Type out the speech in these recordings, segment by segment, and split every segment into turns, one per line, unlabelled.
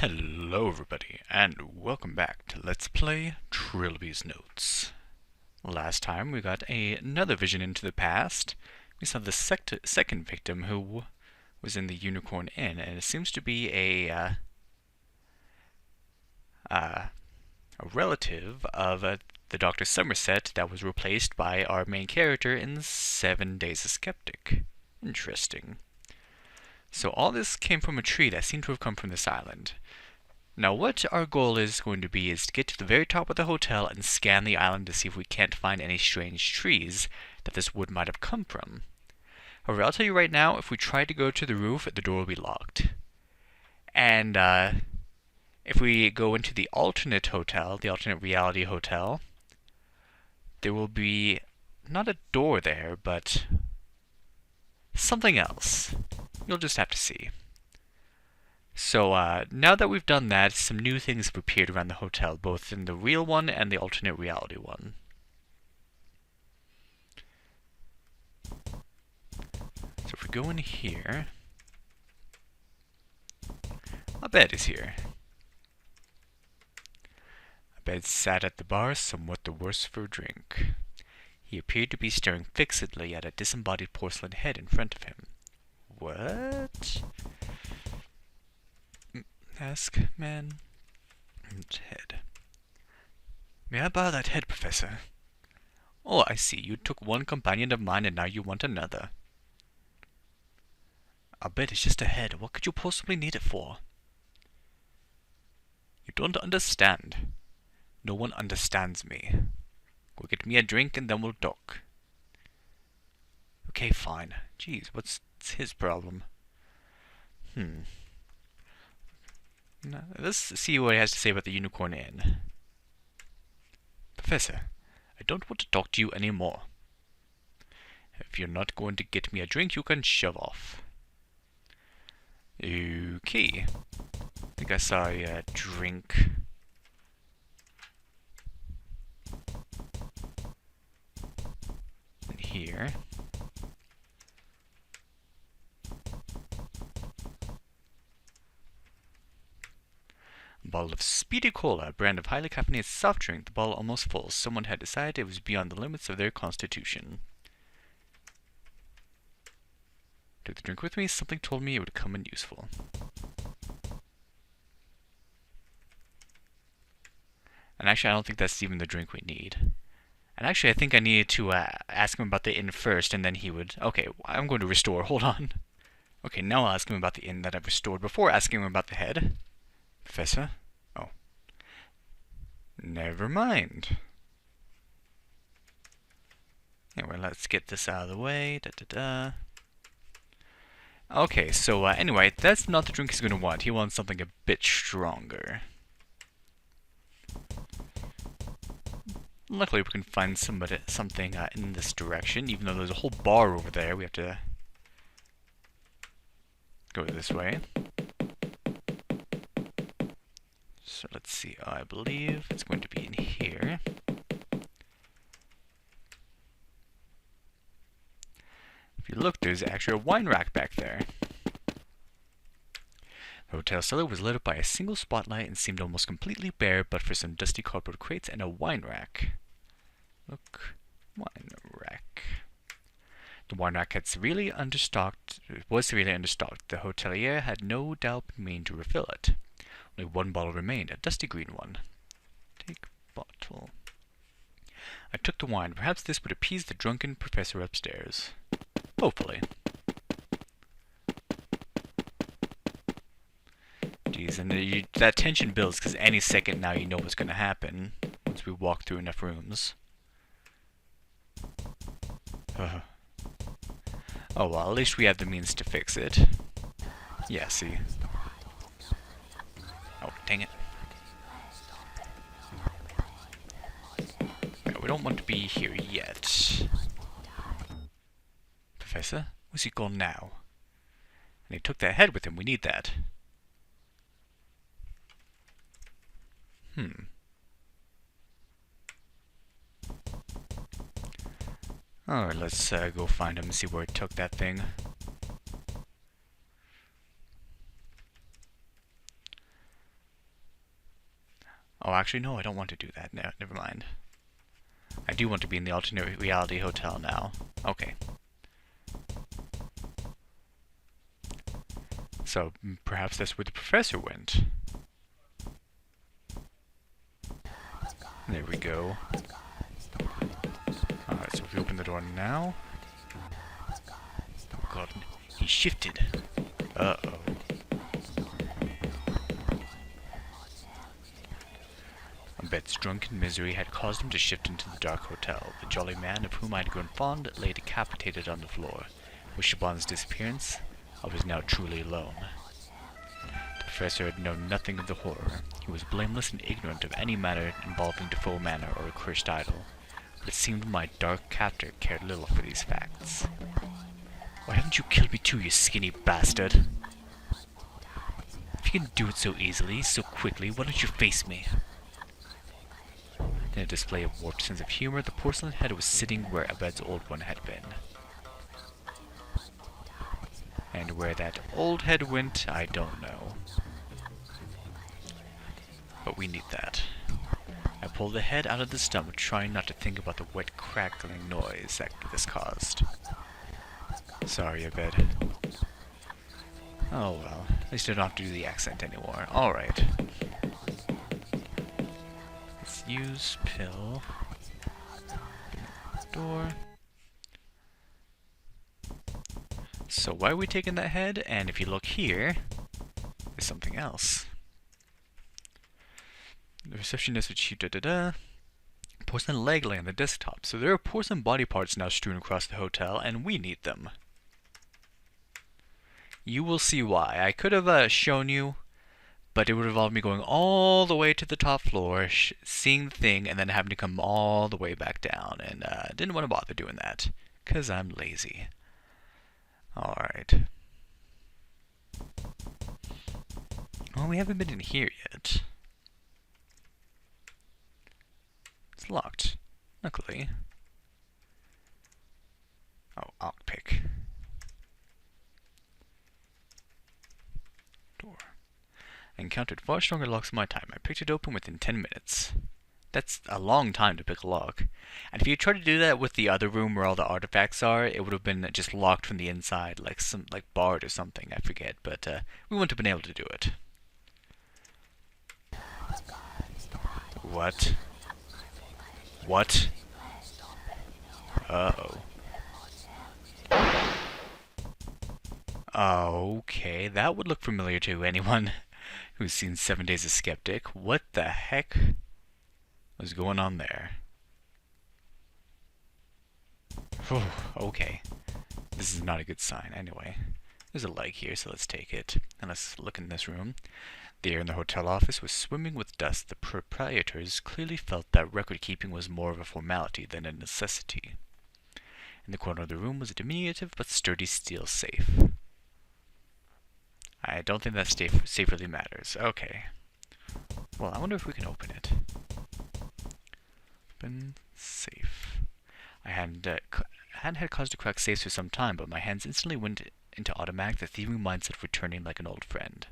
Hello everybody, and welcome back to Let's Play Trilby's Notes. Last time we got another vision into the past. We saw the second victim who was in the Unicorn Inn, and it seems to be a relative of the Dr. Somerset that was replaced by our main character in 7 Days a Skeptic. Interesting. So all this came from a tree that seemed to have come from this island. Now what our goal is going to be is to get to the very top of the hotel and scan the island to see if we can't find any strange trees that this wood might have come from. However, I'll tell you right now, if we try to go to the roof, the door will be locked. And if we go into the alternate hotel, the alternate reality hotel, there will be not a door there, but something else. You'll just have to see. So now that we've done that, some new things have appeared around the hotel, both in the real one and the alternate reality one. So if we go in here, Abed is here. Abed sat at the bar, somewhat the worse for a drink. He appeared to be staring fixedly at a disembodied porcelain head in front of him. What? Ask man and head. May I borrow that head, Professor? Oh, I see. You took one companion of mine and now you want another. I'll bet it's just a head. What could you possibly need it for? You don't understand. No one understands me. Go get me a drink and then we'll talk. Okay, fine. Jeez, what's his problem? Now, let's see what he has to say about the Unicorn Inn. Professor, I don't want to talk to you anymore. If you're not going to get me a drink, you can shove off. Okay. I think I saw a drink. In here. A bottle of Speedy Cola, a brand of highly caffeinated soft drink, the bottle almost full. Someone had decided it was beyond the limits of their constitution. Took the drink with me, something told me it would come in useful. And actually, I don't think that's even the drink we need. And actually, I think I needed to ask him about the inn first, and then he would... Okay, I'm going to restore, hold on. Okay, now I'll ask him about the inn that I've restored before asking him about the head. Professor? Oh. Never mind. Anyway, let's get this out of the way. Okay, so anyway, that's not the drink he's going to want. He wants something a bit stronger. Luckily, we can find something in this direction, even though there's a whole bar over there. We have to go this way. So let's see, I believe it's going to be in here. If you look, there's actually a wine rack back there. The hotel cellar was lit up by a single spotlight and seemed almost completely bare, but for some dusty cardboard crates and a wine rack. Look, wine rack. The wine rack was severely understocked. The hotelier had no doubt been meaning to refill it. Only one bottle remained, a dusty green one. Take bottle. I took the wine. Perhaps this would appease the drunken professor upstairs. Hopefully. Jeez, and that tension builds because any second now you know what's going to happen once we walk through enough rooms. Oh well, at least we have the means to fix it. Yeah, see. Oh, dang it. No, we don't want to be here yet. Professor? Where's he gone now? And he took that head with him. We need that. Alright, let's go find him and see where he took that thing. Oh, actually, no, I don't want to do that. No, never mind. I do want to be in the alternate reality hotel now. Okay. So, perhaps that's where the professor went. There we go. Alright, so if we open the door now... Oh god, he shifted. Uh-oh. Abed's drunken misery had caused him to shift into the dark hotel. The jolly man of whom I had grown fond lay decapitated on the floor. With Shaban's disappearance, I was now truly alone. The professor had known nothing of the horror. He was blameless and ignorant of any matter involving Defoe Manor or a cursed idol. But it seemed my dark captor cared little for these facts. Why haven't you killed me too, you skinny bastard? If you can do it so easily, so quickly, why don't you face me? In a display of warped sense of humor, the porcelain head was sitting where Abed's old one had been. And where that old head went, I don't know. But we need that. I pulled the head out of the stomach, trying not to think about the wet crackling noise that this caused. Sorry, Abed. Oh well, at least I don't have to do the accent anymore. Alright. Let's use pill. Door. So why are we taking that head? And if you look here, there's something else. The receptionist would shoot porcelain leg lay on the desktop. So there are porcelain body parts now strewn across the hotel, and we need them. You will see why. I could have shown you, but it would involve me going all the way to the top floor, seeing the thing, and then having to come all the way back down. And didn't want to bother doing that, because I'm lazy. Alright. Well, we haven't been in here yet. It's locked. Luckily. Oh, lockpick. Door. I encountered far stronger locks in my time. I picked it open within 10 minutes. That's a long time to pick a lock. And if you tried to do that with the other room where all the artifacts are, it would have been just locked from the inside, like barred or something, I forget. But we wouldn't have been able to do it. What? What? Uh-oh. Okay, that would look familiar to anyone who's seen 7 Days a Skeptic. What the heck was going on there? Whew, okay. This is not a good sign. Anyway, there's a leg here, so let's take it. And let's look in this room. The air in the hotel office was swimming with dust. The proprietors clearly felt that record-keeping was more of a formality than a necessity. In the corner of the room was a diminutive but sturdy steel safe. I don't think that safe really matters. Okay. Well, I wonder if we can open it. Open safe. I hadn't had cause to crack safes for some time, but my hands instantly went into automatic, the thieving mindset returning like an old friend.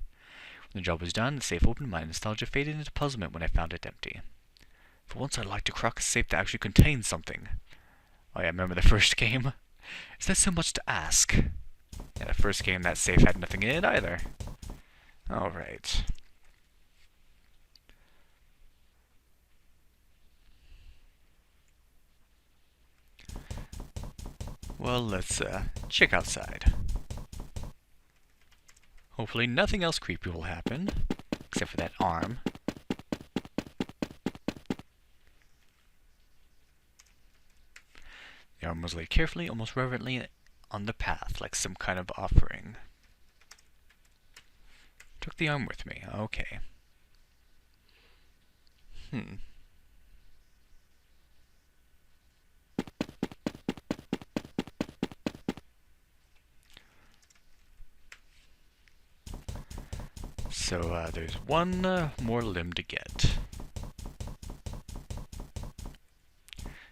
When the job was done, the safe opened, my nostalgia faded into puzzlement when I found it empty. For once I'd like to crack a safe that actually contains something. Oh yeah, remember the first game? Is that so much to ask? Yeah, the first game, that safe had nothing in it either. Alright. Well, let's check outside. Hopefully nothing else creepy will happen, except for that arm. The arm was laid carefully, almost reverently, on the path, like some kind of offering. Took the arm with me. Okay. So, there's one more limb to get.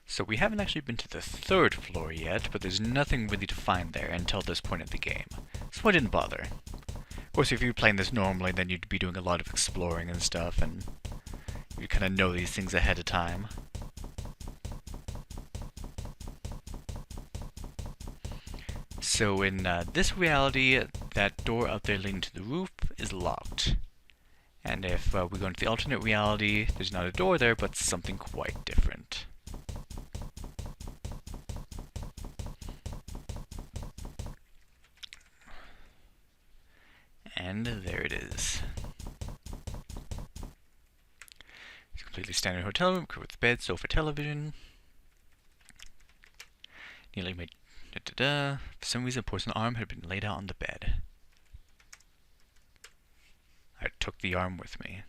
So we haven't actually been to the 3rd floor yet, but there's nothing really to find there until this point in the game. So I didn't bother. Of course, if you're playing this normally, then you'd be doing a lot of exploring and stuff, and You kind of know these things ahead of time. So in this reality, that door out there leading to the roof is locked. And if we go into the alternate reality, there's not a door there, but something quite different. And there it is. It's a completely standard hotel room, with bed, sofa, television. Nearly made. For some reason, a porcelain arm had been laid out on the bed. I took the arm with me.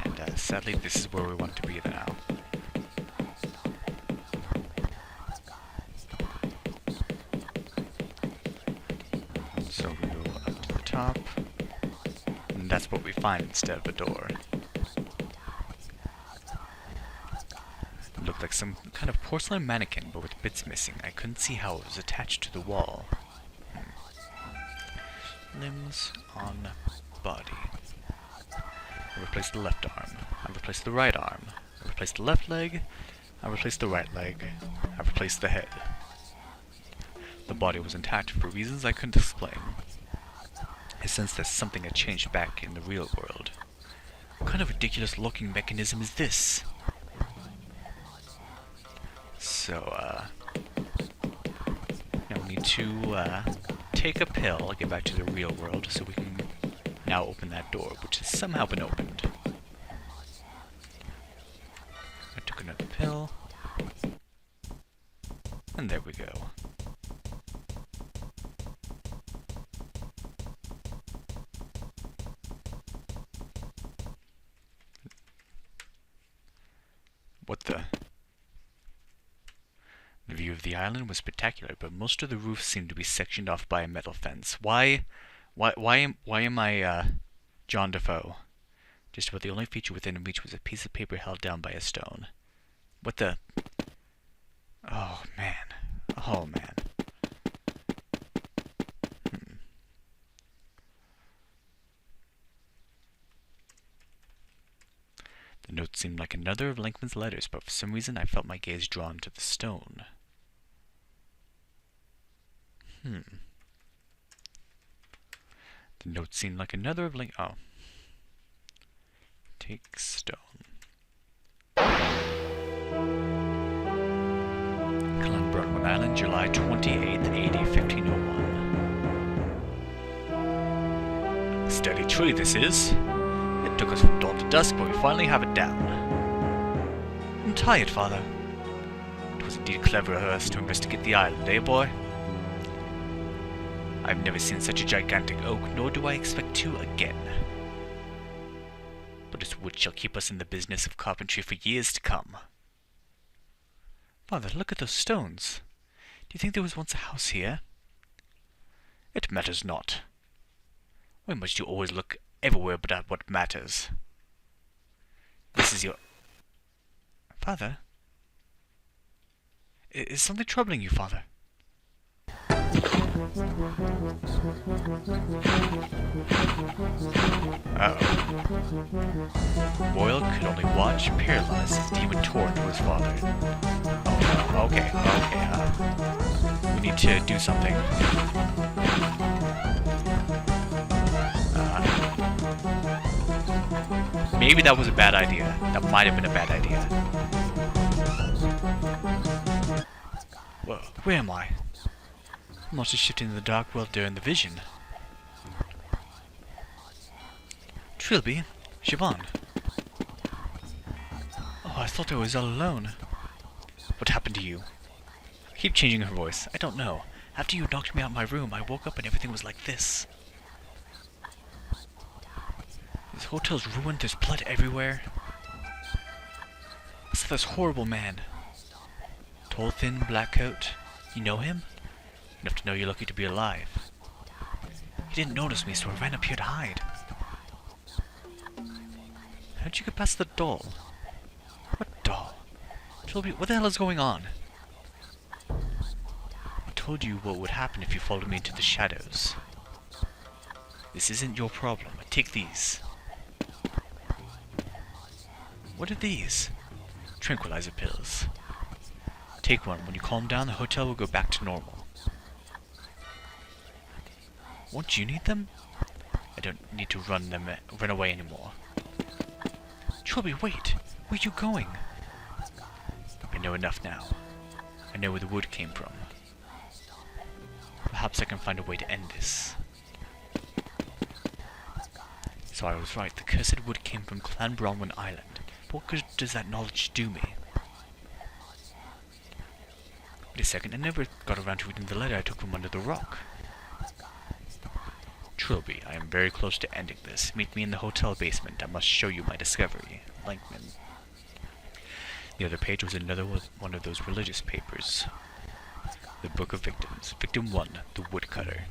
And sadly, this is where we want to be now. So we go up to the top, and that's what we find instead of a door. It looked like some kind of porcelain mannequin, but with bits missing. I couldn't see how it was attached to the wall. Limbs on body. I replaced the left arm. I replaced the right arm. I replaced the left leg. I replaced the right leg. I replaced the head. The body was intact for reasons I couldn't explain. I sensed that something had changed back in the real world. What kind of ridiculous looking mechanism is this? So, now we need to take a pill, get back to the real world, so we can now open that door, which has somehow been opened. I took another pill, and there we go. What the? The view of the island was spectacular, but most of the roof seemed to be sectioned off by a metal fence. Why am I, John Defoe? Just about the only feature within reach was a piece of paper held down by a stone. What the? Oh, man. Oh, man. The note seemed like another of Lankman's letters, but for some reason I felt my gaze drawn to the stone. The note seemed like another of oh. Take stone. Glenbrunwan Island, July 28th, AD 1501. Steady tree this is. It took us from dawn to dusk, but we finally have it down. I'm tired, Father. It was indeed clever of us to investigate the island, eh, boy? I've never seen such a gigantic oak, nor do I expect to again. But its wood shall keep us in the business of carpentry for years to come. Father, look at those stones. Do you think there was once a house here? It matters not. Why must you always look everywhere but at what matters? This is your... Father? Is something troubling you, Father? Uh-oh. Boyle could only watch, paralyzed as Demon tore into his father. Oh no, okay, we need to do something. Maybe that was a bad idea. That might have been a bad idea. Whoa, where am I? I'm also shifting in the dark world during the vision. Trilby? Siobhan? Oh, I thought I was all alone. What happened to you? I keep changing her voice. I don't know. After you knocked me out of my room, I woke up and everything was like this. This hotel's ruined, there's blood everywhere. I saw this horrible man. Tall, thin, black coat. You know him? Enough to know you're lucky to be alive. He didn't notice me, so I ran up here to hide. How'd you get past the doll? What doll? Trilby, what the hell is going on? told you what would happen if you followed me into the shadows. This isn't your problem. Take these. What are these? Tranquilizer pills. Take one. When you calm down, the hotel will go back to normal. Won't you need them? I don't need to run away anymore. Trilby, wait! Where are you going? I know enough now. I know where the wood came from. Perhaps I can find a way to end this. So I was right. The cursed wood came from Clan Bronwyn Island. But what good does that knowledge do me? Wait a second. I never got around to reading the letter I took from under the rock. Trilby, I am very close to ending this. Meet me in the hotel basement. I must show you my discovery. Lankman. The other page was another one of those religious papers. The Book of Victims. Victim 1, the woodcutter.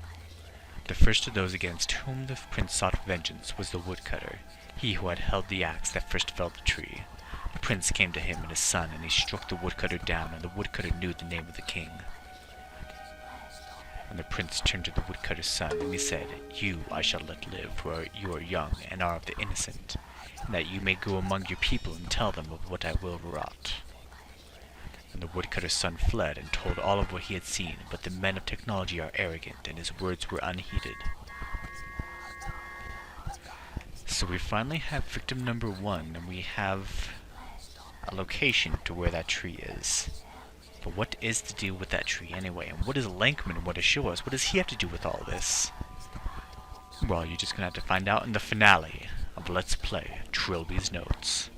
The first of those against whom the prince sought vengeance was the woodcutter, he who had held the axe that first felled the tree. The prince came to him and his son, and he struck the woodcutter down, and the woodcutter knew the name of the king. And the prince turned to the woodcutter's son, and he said, You I shall let live, for you are young, and are of the innocent, and that you may go among your people and tell them of what I will wrought. And the woodcutter's son fled and told all of what he had seen, but the men of technology are arrogant, and his words were unheeded. So we finally have victim number 1, and we have a location to where that tree is. But what is the deal with that tree anyway? And what does Lankman want to show us? What does he have to do with all this? Well, you're just going to have to find out in the finale of Let's Play Trilby's Notes.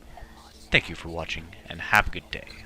Thank you for watching, and have a good day.